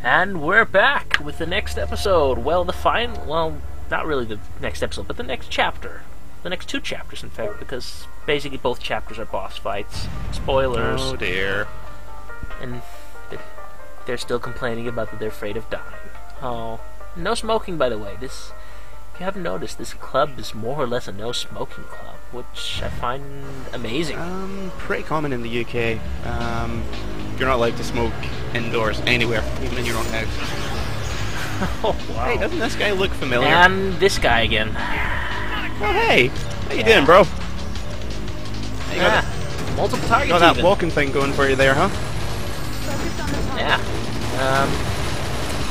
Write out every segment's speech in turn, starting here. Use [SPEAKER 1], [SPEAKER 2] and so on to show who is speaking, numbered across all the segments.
[SPEAKER 1] And we're back with the next episode. Well, well, not really the next episode, but the next chapter. The next two chapters, in fact, because basically both chapters are boss fights. Spoilers.
[SPEAKER 2] Oh dear.
[SPEAKER 1] And they're still complaining about that they're afraid of dying. Oh. No smoking, by the way. If you haven't noticed, this club is more or less a no-smoking club, which I find amazing.
[SPEAKER 2] Pretty common in the UK. You're not allowed to smoke indoors anywhere, even in your own house.
[SPEAKER 1] Oh, wow.
[SPEAKER 2] Hey, doesn't this guy look familiar?
[SPEAKER 1] And this guy again.
[SPEAKER 2] Oh, hey! How you doing, bro?
[SPEAKER 1] Multiple targets.
[SPEAKER 2] Got that
[SPEAKER 1] even.
[SPEAKER 2] walking thing going for you there, huh?
[SPEAKER 1] Yeah.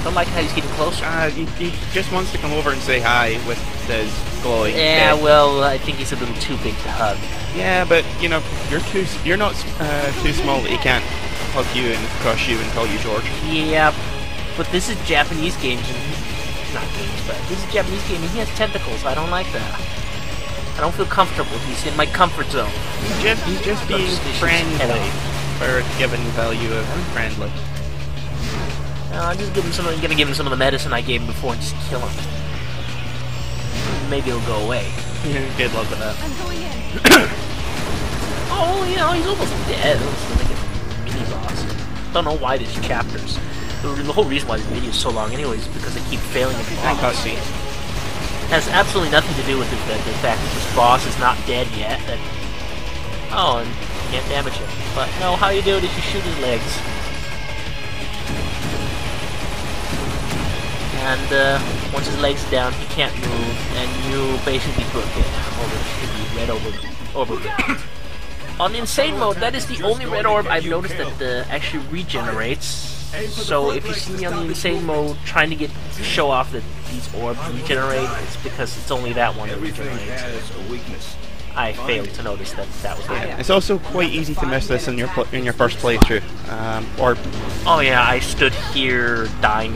[SPEAKER 1] Don't like how he's getting closer.
[SPEAKER 2] He just wants to come over and say hi with his glowing
[SPEAKER 1] Yeah,
[SPEAKER 2] head.
[SPEAKER 1] well, I think he's a little too big to hug.
[SPEAKER 2] Yeah, but you know, you're not too small that he can't hug you and crush you and call you George.
[SPEAKER 1] Yeah, but this is Japanese games, and not games, but this is a Japanese game, and he has tentacles. I don't like that. I don't feel comfortable. He's in my comfort zone.
[SPEAKER 2] He's just being friendly for a given value of friendly.
[SPEAKER 1] I'm just gonna give him some of the medicine I gave him before and just kill him. Maybe it'll go away.
[SPEAKER 2] Yeah, good luck with that.
[SPEAKER 3] I'm going in.
[SPEAKER 1] Oh, you know, he's almost dead. It's like a mini boss. Don't know why there's chapters. The whole reason why this video is so long anyway is because they keep failing at the
[SPEAKER 2] And
[SPEAKER 1] boss.
[SPEAKER 2] cutscenes.
[SPEAKER 1] Has absolutely nothing to do with the fact that this boss is not dead yet. And can't damage him. But no, how you do it is you shoot his legs. And once his leg's down, he can't move, and you basically book it over the red over. On the insane mode, that is the only red orb I've noticed that actually regenerates. So if you see me on the insane mode trying to show off that these orbs regenerate, it's because it's only that one that regenerates. I failed to notice that was the
[SPEAKER 2] It's also quite easy to miss this in your first playthrough,
[SPEAKER 1] Oh yeah, I stood here dying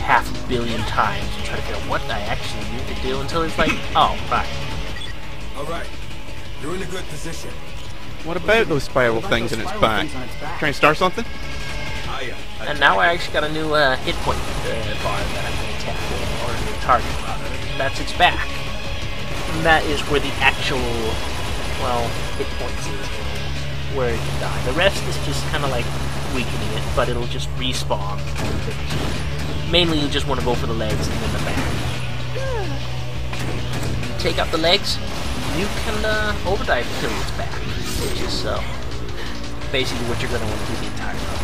[SPEAKER 1] 500 million times and trying to figure out what I actually need to do until it's like, oh, right.
[SPEAKER 4] Alright, you're in a good position.
[SPEAKER 2] What about those spiral things in its back? Trying to start something?
[SPEAKER 1] And now I actually got a new hit point bar that I can attack with, or a new target rather. That's its back. And that is where the actual, well, hit points is, where it can die. The rest is just kind of like weakening it, but it'll just respawn. Mainly you just want to go for the legs and then the back. Take out the legs, you can overdive until it's back, which is basically what you're going to want to do the entire time.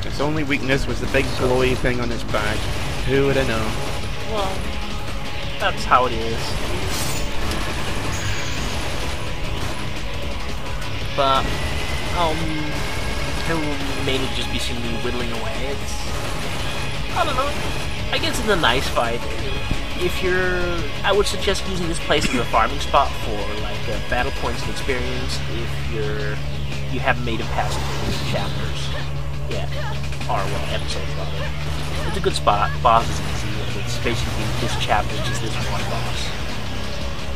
[SPEAKER 2] Its only weakness was the big glowy thing on its back. Who would have known?
[SPEAKER 1] Well, that's how it is. But, he'll mainly just be seeing me whittling away. I don't know. I guess it's a nice fight. I would suggest using this place as a farming spot for like battle points and experience if you haven't made it past these chapters yet, or well, episodes rather. It's a good spot. Boss is easy, and it's basically this chapter is just this one boss.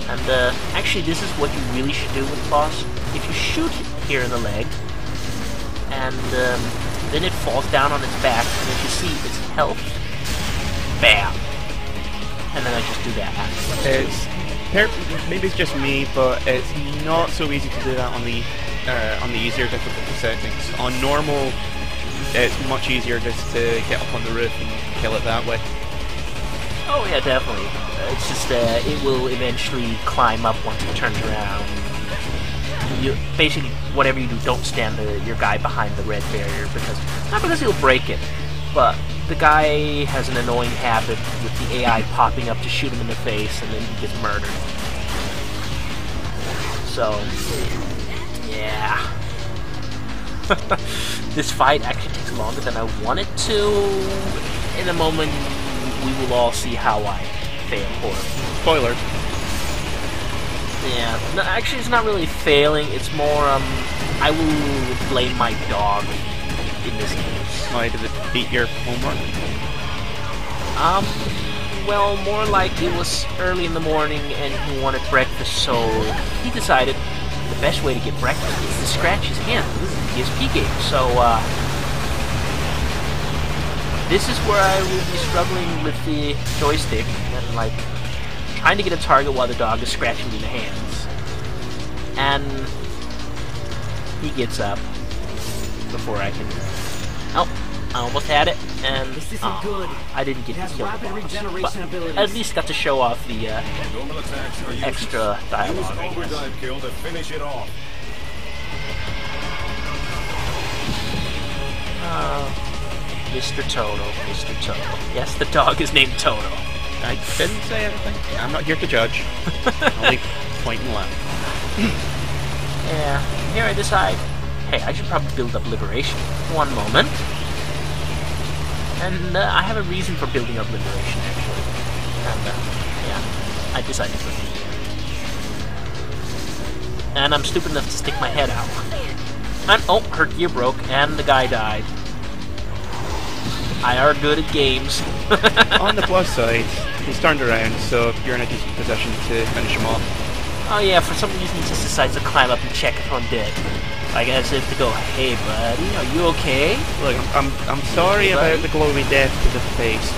[SPEAKER 1] And actually, this is what you really should do with the boss. If you shoot here in the leg, and then it falls down on its back, and if you see its health, bam! And then I just do that afterwards.
[SPEAKER 2] Maybe it's just me, but it's not so easy to do that on the easier difficulty settings. On normal, it's much easier just to get up on the roof and kill it that way.
[SPEAKER 1] Oh yeah, definitely. It's just it will eventually climb up once it turns around. You basically, whatever you do, don't stand your guy behind the red barrier, not because he'll break it, but the guy has an annoying habit with the AI popping up to shoot him in the face, and then he gets murdered. So, yeah. This fight actually takes longer than I want it to. In a moment, we will all see how I fail horribly.
[SPEAKER 2] Spoilers.
[SPEAKER 1] Yeah, no, actually it's not really failing, it's more, I will blame my dog in this case.
[SPEAKER 2] Why did it beat your homework?
[SPEAKER 1] Well, more like it was early in the morning and he wanted breakfast, so he decided the best way to get breakfast is to scratch his hand. This is a PSP game, so, This is where I will be struggling with the joystick and like trying to get a target while the dog is scratching me in the hands. And he gets up before I can. Oh, I almost had it, and
[SPEAKER 3] This isn't good.
[SPEAKER 1] I didn't get
[SPEAKER 3] It
[SPEAKER 1] to
[SPEAKER 3] has
[SPEAKER 1] kill the
[SPEAKER 3] rapid
[SPEAKER 1] boss,
[SPEAKER 3] regeneration
[SPEAKER 1] but
[SPEAKER 3] abilities.
[SPEAKER 1] at least got to show off the
[SPEAKER 4] Normal attacks are
[SPEAKER 1] extra dialogue, I guess.
[SPEAKER 4] overdrive kill to finish it off.
[SPEAKER 1] Mr. Toto, Mr. Toto. Yes, the dog is named Toto.
[SPEAKER 2] I didn't say anything. I'm not here to judge. Only point and laugh.
[SPEAKER 1] Yeah, here I decide, hey, I should probably build up Liberation. One moment. And I have a reason for building up Liberation, actually. And, yeah, I decided to. And I'm stupid enough to stick my head out. And, oh, her gear broke, and the guy died. I are good at games.
[SPEAKER 2] On the plus side, he's turned around, so you're in a decent position to finish him off.
[SPEAKER 1] Oh yeah, for some reason he just decides to climb up and check if I'm dead. Like as if to go, hey buddy, are you okay?
[SPEAKER 2] Look, I'm sorry about the glowy death to the face.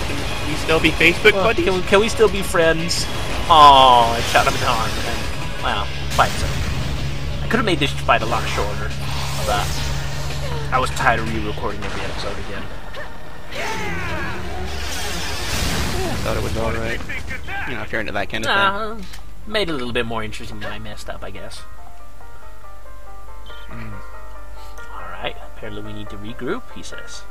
[SPEAKER 2] Can we still be Facebook
[SPEAKER 1] Well,
[SPEAKER 2] buddies?
[SPEAKER 1] can we still be friends? Oh, I shot him in the arm. And, wow, fight's over. I could have made this fight a lot shorter, but I was tired of re-recording every episode again.
[SPEAKER 2] I thought it was alright. You know, if you're into that kind of thing.
[SPEAKER 1] Made it a little bit more interesting than I messed up, I guess. Alright, apparently we need to regroup, he says.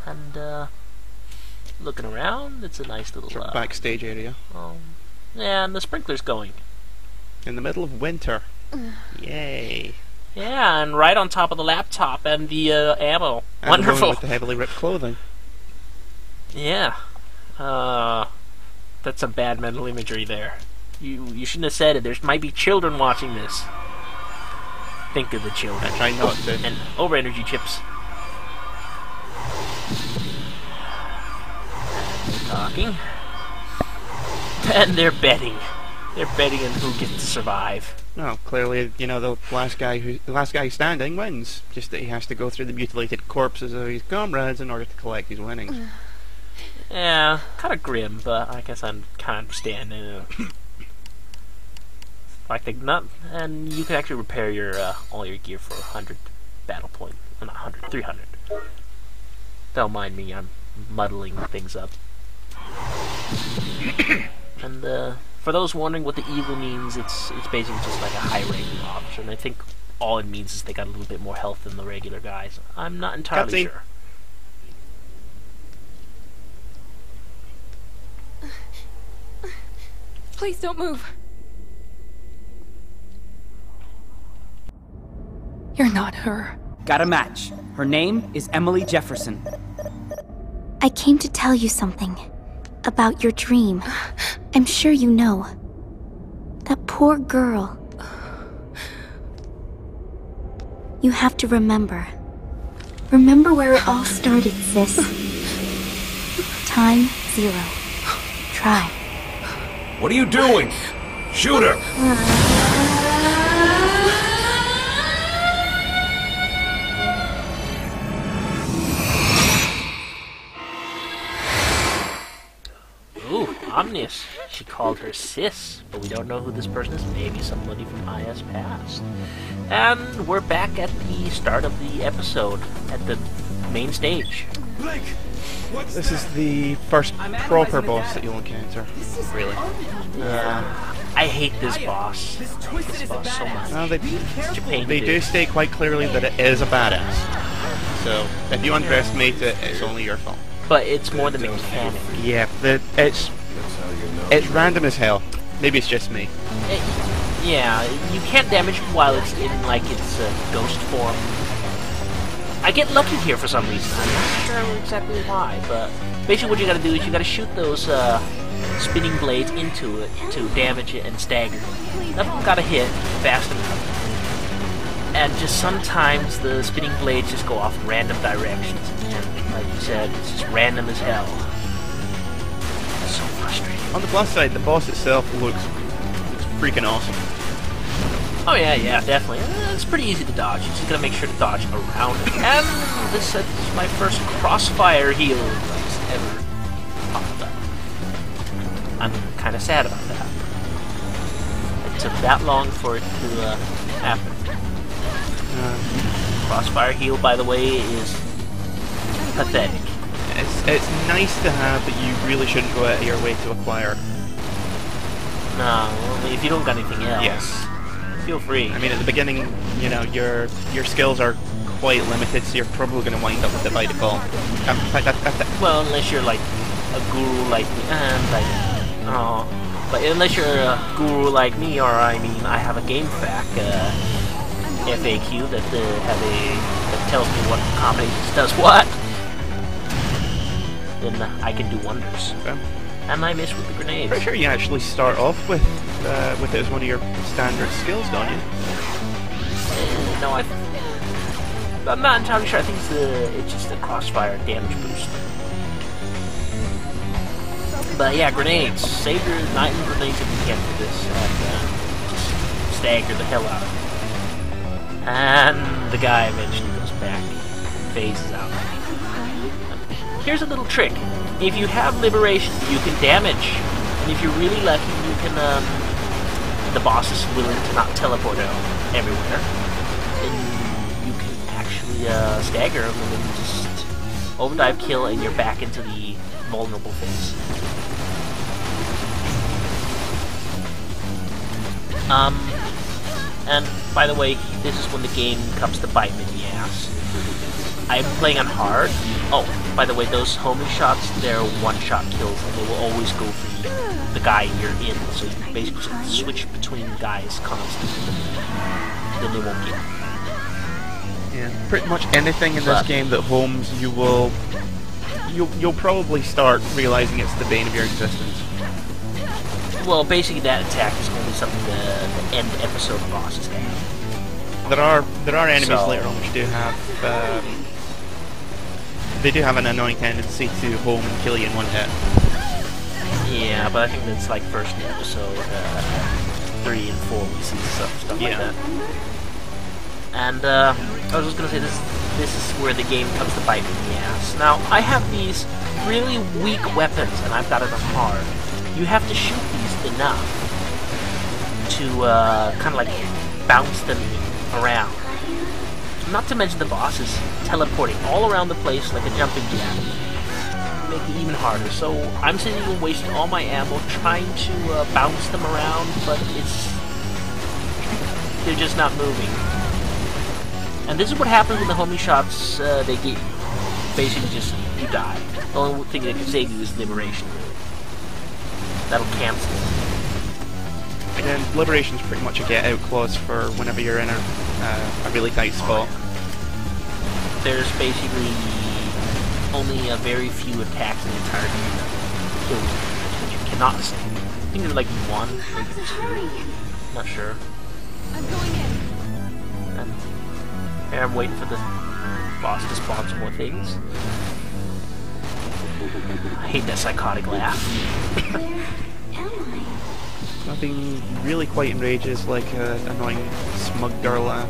[SPEAKER 1] And, looking around, it's a nice little,
[SPEAKER 2] Sort of backstage area.
[SPEAKER 1] yeah, and the sprinkler's going.
[SPEAKER 2] In the middle of winter. Yay.
[SPEAKER 1] Yeah, and right on top of the laptop and the, ammo.
[SPEAKER 2] And the
[SPEAKER 1] Wonderful.
[SPEAKER 2] woman with the heavily ripped clothing.
[SPEAKER 1] Yeah. That's some bad mental imagery there. You shouldn't have said it. There might be children watching this. Think of the children.
[SPEAKER 2] I try not to.
[SPEAKER 1] And over energy chips. And they're talking. And they're betting. They're betting on who gets to survive.
[SPEAKER 2] No, clearly, you know, the last guy standing wins. Just that he has to go through the mutilated corpses of his comrades in order to collect his winnings.
[SPEAKER 1] Yeah, kind of grim, but I guess I kind of understand. Like they not, and you can actually repair your all your gear for 100 battle points. Not 100, 300. Don't mind me, I'm muddling things up. And for those wondering what the eagle means, it's basically just like a high-ranking officer, and I think all it means is they got a little bit more health than the regular guys. I'm not entirely sure.
[SPEAKER 5] Please don't move. You're not her.
[SPEAKER 3] Got a match. Her name is Emily Jefferson.
[SPEAKER 6] I came to tell you something. About your dream. I'm sure you know. That poor girl. You have to remember. Remember where it all started, sis. Time 0. Try.
[SPEAKER 4] What are you doing? Shoot her!
[SPEAKER 1] Ooh, Omnius. She called her sis, but we don't know who this person is. Maybe somebody from IS Past. And we're back at the start of the episode, at the main stage.
[SPEAKER 4] Blake! What's
[SPEAKER 2] This is the first proper boss that you'll encounter. Really.
[SPEAKER 1] I hate this boss. I hate this boss so much.
[SPEAKER 2] Well, they
[SPEAKER 1] Japan
[SPEAKER 2] do state quite clearly that it is a badass. So, if you underestimate it, it's only your fault.
[SPEAKER 1] But it's more the mechanic.
[SPEAKER 2] Yeah, it's random as hell. Maybe it's just me.
[SPEAKER 1] Yeah, you can't damage it while it's in, like, its ghost form. I get lucky here for some reason. I'm not sure exactly why, but basically what you gotta do is you gotta shoot those spinning blades into it to damage it and stagger. None of them gotta hit fast enough. And just sometimes the spinning blades just go off in random directions. And like you said, it's just random as hell. It's so frustrating.
[SPEAKER 2] On the plus side, the boss itself looks freaking awesome.
[SPEAKER 1] Oh yeah, definitely. It's pretty easy to dodge. You just gotta make sure to dodge around it. And this is my first crossfire heal that's ever popped up. I'm kind of sad about that. It took that long for it to happen. Crossfire heal, by the way, is pathetic.
[SPEAKER 2] It's nice to have, but you really shouldn't go out of your way to acquire.
[SPEAKER 1] No, if you don't got anything else,
[SPEAKER 2] Yes.
[SPEAKER 1] feel free.
[SPEAKER 2] I mean, at the beginning, you know, your skills are quite limited, so you're probably going to wind up with it by default. In fact,
[SPEAKER 1] Well, unless you're like a guru like me, but unless you're a guru like me, or I mean, I have a game fact FAQ that that tells me what combinations does what. Then I can do wonders.
[SPEAKER 2] Okay.
[SPEAKER 1] And I miss with the grenades.
[SPEAKER 2] Pretty sure you actually start off with it as one of your standard skills, don't you?
[SPEAKER 1] No, I'm not entirely sure. I think it's just a crossfire damage boost. But yeah, grenades. Save your 9 grenades if you can for this. And just stagger the hell out of it. And the guy eventually goes back, phases out. Here's a little trick. If you have liberation, you can damage. And if you're really lucky, you can, the boss is willing to not teleport out everywhere. And you can actually, stagger him and then just overdive kill and you're back into the vulnerable phase. And by the way, this is when the game comes to bite me in the ass. I'm playing on hard. Oh, by the way, those homing shots, they're one-shot kills, and they will always go for the guy you're in. So you basically switch between guys constantly. Then they won't get you.
[SPEAKER 2] Yeah. Pretty much anything in this game that homes, you'll probably start realizing it's the bane of your existence.
[SPEAKER 1] Well, basically that attack is only something the end episode bosses have.
[SPEAKER 2] There are enemies later on which do have they do have an annoying tendency to home and kill you in one hit.
[SPEAKER 1] Yeah, but I think that's like first in episode 3 and 4 we see stuff like that. And I was just gonna say this is where the game comes to bite me in the ass. Now I have these really weak weapons and I've got it on hard. You have to shoot these enough to kind of like bounce them around. Not to mention the boss is teleporting all around the place like a jumping jack. Make it even harder. So I'm sitting here wasting all my ammo trying to bounce them around, but they're just not moving. And this is what happens when the homing shots they get you. Basically just you die. The only thing that can save you is liberation. That'll cancel.
[SPEAKER 2] And liberation's pretty much a get out clause for whenever you're in a really tight spot.
[SPEAKER 1] There's basically only a very few attacks in the entire game that kill you, that you cannot save. I think there's like 1, maybe 2. Not sure.
[SPEAKER 5] I'm going in.
[SPEAKER 1] And here I'm waiting for the boss to spawn some more things. I hate that psychotic laugh.
[SPEAKER 2] Nothing really quite enrages like an annoying smug girl laugh,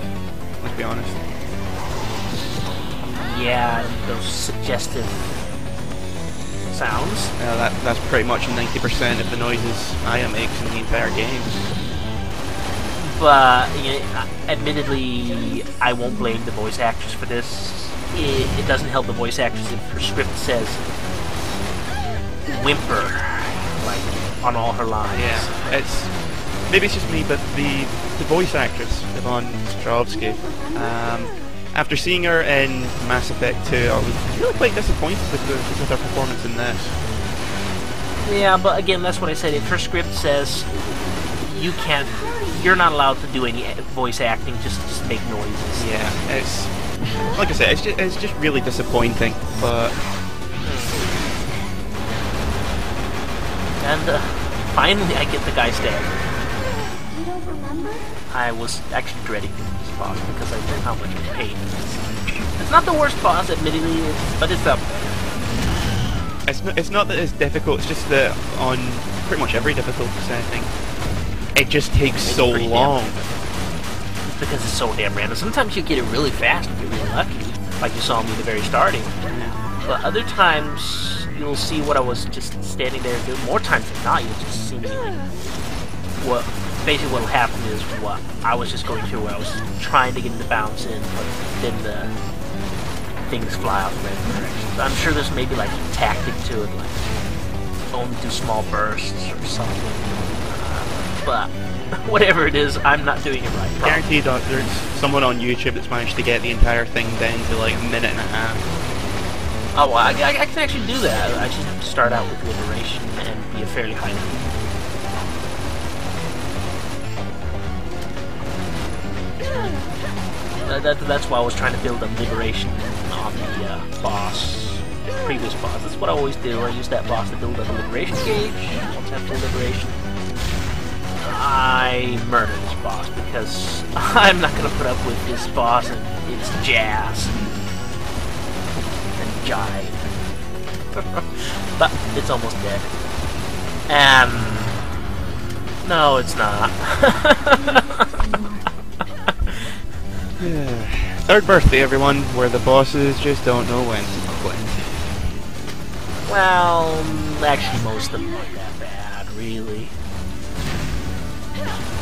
[SPEAKER 2] let's be honest.
[SPEAKER 1] Yeah, those suggestive sounds.
[SPEAKER 2] That's pretty much 90% of the noises Aya makes in the entire game.
[SPEAKER 1] But, you know, admittedly, I won't blame the voice actress for this. It doesn't help the voice actress if her script says whimper, like, on all her lines.
[SPEAKER 2] Yeah, maybe it's just me, but the voice actress, Yvonne Strahovski, after seeing her in Mass Effect 2, I was really quite disappointed with her performance in this.
[SPEAKER 1] Yeah, but again, that's what I said. If her script says you're not allowed to do any voice acting, just make noises.
[SPEAKER 2] Yeah, it's like I said, it's just really disappointing. But
[SPEAKER 1] and finally, I get the guy staggered.
[SPEAKER 6] You don't remember?
[SPEAKER 1] I was actually dreading this boss because I know how much pain it is. It's not the worst boss, admittedly, but it's up there.
[SPEAKER 2] it's not that it's difficult. It's just that on pretty much every difficulty setting, it just takes so long.
[SPEAKER 1] because it's so damn random. Sometimes you get it really fast if you're really lucky, like you saw me at the very starting. But other times, you'll see what I was just standing there doing. More times than not, you'll just see me like, basically what'll happen is what I was just going through, where I was trying to get the bounce in, but then the things fly out in random directions. I'm sure there's maybe like a tactic to it, like only do small bursts or something. But whatever it is, I'm not doing it right.
[SPEAKER 2] Guaranteed that there's someone on YouTube that's managed to get the entire thing down to like a minute and a half.
[SPEAKER 1] Oh, well, I can actually do that. I just have to start out with Liberation and be a fairly high number. That's why I was trying to build a Liberation on the previous boss. That's what I always do. I use that boss to build up a Liberation gauge. Once I have full Liberation, I murder this boss because I'm not going to put up with this boss and its jazz and jive. But it's almost dead. No, it's not.
[SPEAKER 2] Third birthday, everyone, where the bosses just don't know when to quit.
[SPEAKER 1] Well, actually, most of them aren't that bad, really.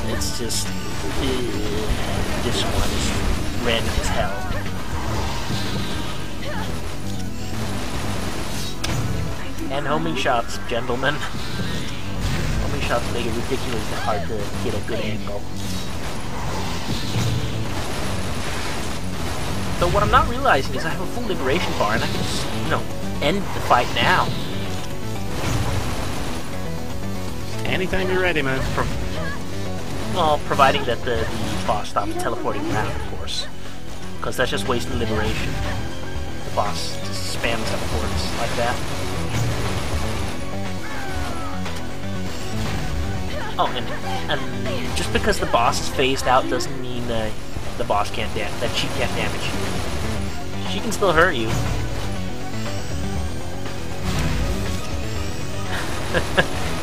[SPEAKER 1] It's just this one is random as hell. And homing shots, gentlemen. Homing shots make it ridiculously hard to get a good angle. So what I'm not realizing is I have a full Liberation bar and I can just, end the fight now.
[SPEAKER 2] Anytime you're ready, man.
[SPEAKER 1] Well, providing that the boss stops teleporting around, of course. Because that's just wasting Liberation. The boss just spams teleports like that. Oh, and just because the boss is phased out doesn't mean that the boss that she can't damage you. She can still hurt you.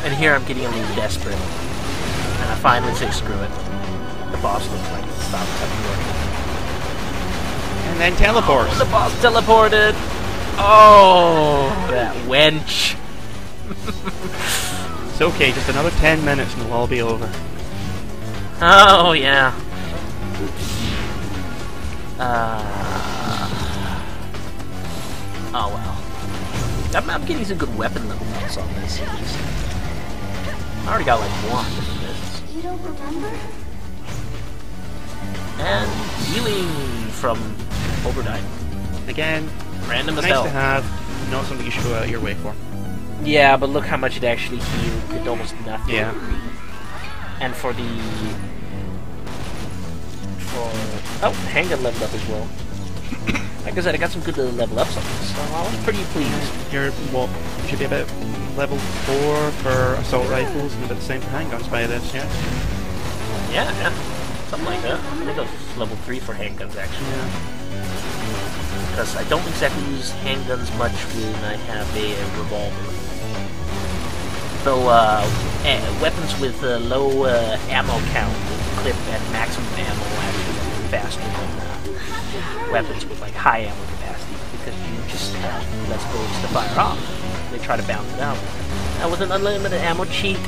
[SPEAKER 1] And here I'm getting a little desperate. And I finally say screw it. The boss looks like it stopped teleporting.
[SPEAKER 2] And then teleports.
[SPEAKER 1] Oh, the boss teleported! Oh, that wench.
[SPEAKER 2] It's okay, just another 10 minutes and it'll all be over.
[SPEAKER 1] Oh, yeah. Oh well. I'm getting some good weapon level ups on this at least. I already got like one of this.
[SPEAKER 6] You don't remember?
[SPEAKER 1] And healing from Overdrive.
[SPEAKER 2] Again,
[SPEAKER 1] Random as
[SPEAKER 2] nice
[SPEAKER 1] hell.
[SPEAKER 2] to have, not something you should go out of your way for.
[SPEAKER 1] Yeah, but look how much it actually healed. It almost nothing.
[SPEAKER 2] Yeah.
[SPEAKER 1] And for the... Oh, handgun leveled up as well. Like I said, I got some good level ups on this, so I was pretty pleased.
[SPEAKER 2] You're, what, should be about level 4 for assault rifles and about the same for handguns by this, yeah?
[SPEAKER 1] Yeah. Something like that. I think it was level 3 for handguns, actually.
[SPEAKER 2] Yeah.
[SPEAKER 1] Because I don't exactly use handguns much when I have a revolver. Though, weapons with low ammo count clip at maximum ammo actually faster than weapons with like high ammo capacity, because you just have less bullets to fire off. They try to balance it out. Now with an unlimited ammo cheat,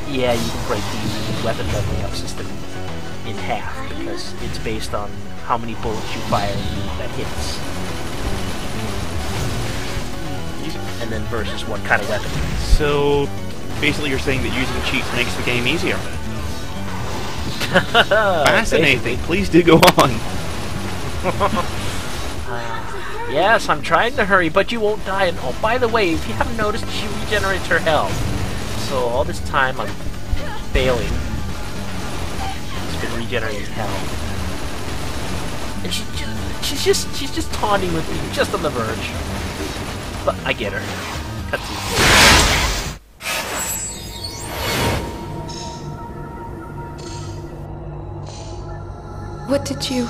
[SPEAKER 1] yeah, you can break the weapon leveling up system in half, because it's based on how many bullets you fire that hits. And then versus what kind of weapon.
[SPEAKER 2] So, basically you're saying that using cheats makes the game easier. Fascinating.
[SPEAKER 1] Basically.
[SPEAKER 2] Please do go on.
[SPEAKER 1] Yes, I'm trying to hurry, but you won't die. And oh, by the way, if you haven't noticed, she regenerates her health. So all this time I'm failing. She's been regenerating health, and she's just taunting with me, just on the verge. But I get her. Cutscene.
[SPEAKER 5] What did you...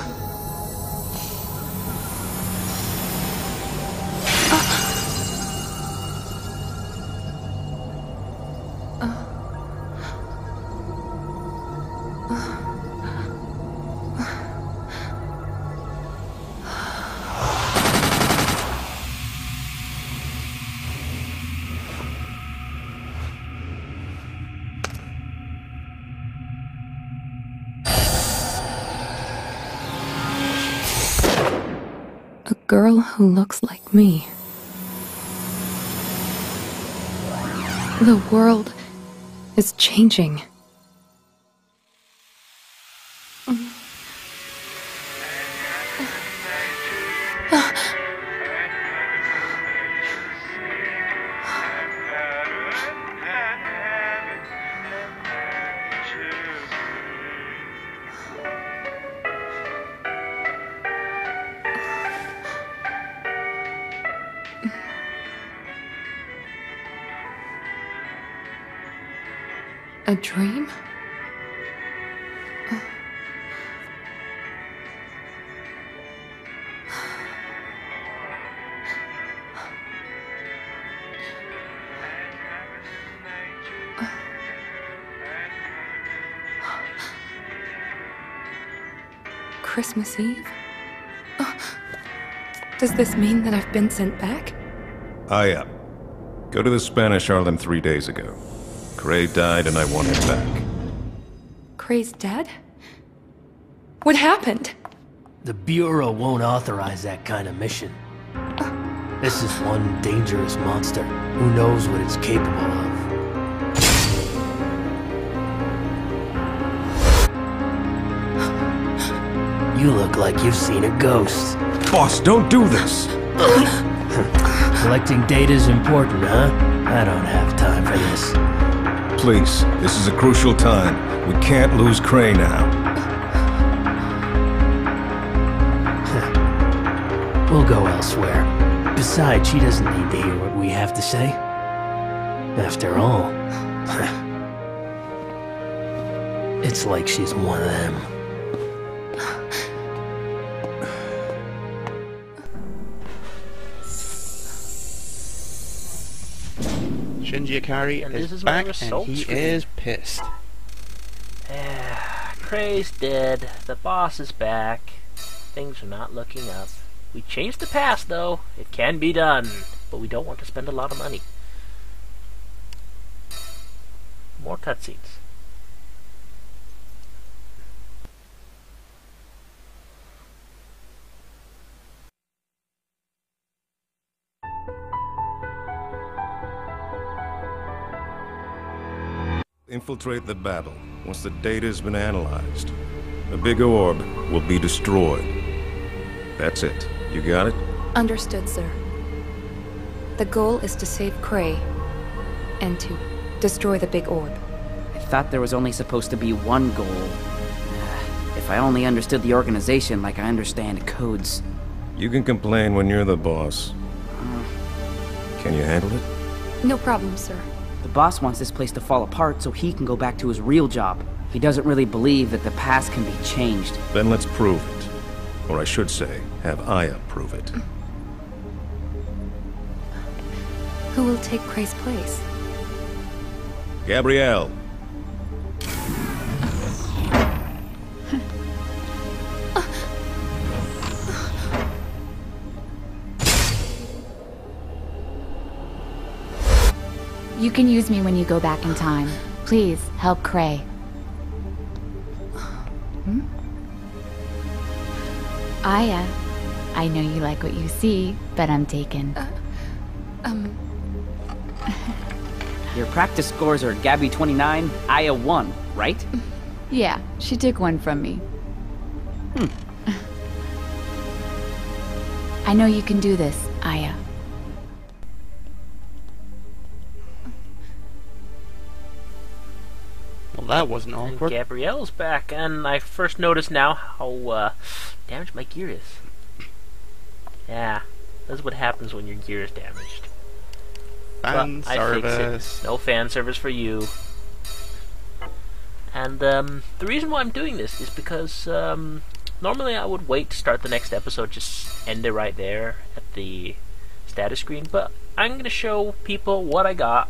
[SPEAKER 5] girl who looks like me. The world is changing. A dream? Christmas Eve? Does this mean that I've been sent back?
[SPEAKER 7] Aya, go to the Spanish Harlem 3 days ago. Gray died and I want him back.
[SPEAKER 5] Gray's dead? What happened?
[SPEAKER 8] The Bureau won't authorize that kind of mission. This is one dangerous monster. Who knows what it's capable of? You look like you've seen a ghost.
[SPEAKER 7] Boss, don't do this!
[SPEAKER 8] Collecting data's important, huh? I don't have time for this.
[SPEAKER 7] Please, this is a crucial time. We can't lose Cray now.
[SPEAKER 8] We'll go elsewhere. Besides, she doesn't need to hear what we have to say. After all, it's like she's one of them.
[SPEAKER 2] Shinji Ikari
[SPEAKER 1] And
[SPEAKER 2] is
[SPEAKER 1] this is my
[SPEAKER 2] back, and
[SPEAKER 1] result
[SPEAKER 2] he
[SPEAKER 1] screen.
[SPEAKER 2] is pissed.
[SPEAKER 1] Cray's dead. The boss is back. Things are not looking up. We changed the past, though. It can be done, but we don't want to spend a lot of money. More cutscenes.
[SPEAKER 7] Infiltrate the battle once the data has been analyzed. A big orb will be destroyed. That's it. You got it?
[SPEAKER 5] Understood, sir. The goal is to save Cray and to destroy the big orb.
[SPEAKER 3] I thought there was only supposed to be one goal. If I only understood the organization like I understand codes.
[SPEAKER 7] You can complain when you're the boss. Can you handle it?
[SPEAKER 5] No problem, sir.
[SPEAKER 3] The boss wants this place to fall apart so he can go back to his real job. He doesn't really believe that the past can be changed.
[SPEAKER 7] Then let's prove it. Or I should say, have Aya prove it.
[SPEAKER 5] Who will take Cray's place?
[SPEAKER 7] Gabrielle.
[SPEAKER 9] You can use me when you go back in time. Please, help Cray. Aya, I know you like what you see, but I'm taken.
[SPEAKER 3] Your practice scores are Gabby 29, Aya 1, right?
[SPEAKER 9] Yeah, she took one from me. I know you can do this, Aya.
[SPEAKER 2] Well, that wasn't
[SPEAKER 1] And
[SPEAKER 2] awkward.
[SPEAKER 1] Gabrielle's back, and I first noticed now how damaged my gear is. Yeah, that's what happens when your gear is damaged.
[SPEAKER 2] Fan
[SPEAKER 1] But I fix
[SPEAKER 2] service.
[SPEAKER 1] it. No fan service for you. And the reason why I'm doing this is because normally I would wait to start the next episode, just end it right there at the status screen. But I'm going to show people what I got,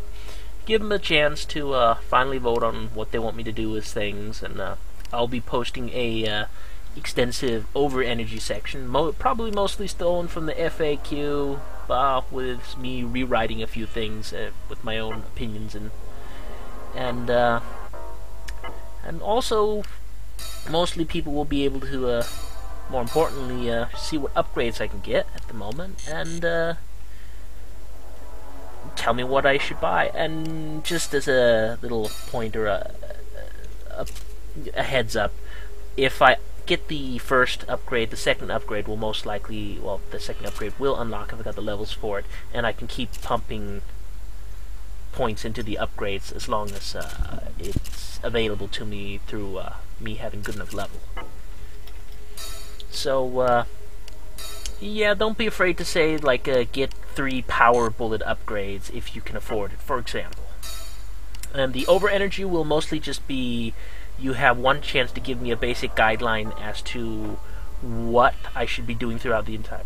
[SPEAKER 1] give them a chance to finally vote on what they want me to do with things, and I'll be posting a extensive over energy section, probably mostly stolen from the FAQ, with me rewriting a few things with my own opinions, and also mostly people will be able to more importantly, see what upgrades I can get at the moment, and tell me what I should buy. And just as a little pointer, a heads up, if I get the first upgrade, the second upgrade will most likely, well, the second upgrade will unlock if I got the levels for it, and I can keep pumping points into the upgrades as long as it's available to me through me having good enough level. So, yeah, don't be afraid to say, like, get 3 power bullet upgrades if you can afford it, for example. And the over energy will mostly just be, you have one chance to give me a basic guideline as to what I should be doing throughout the entire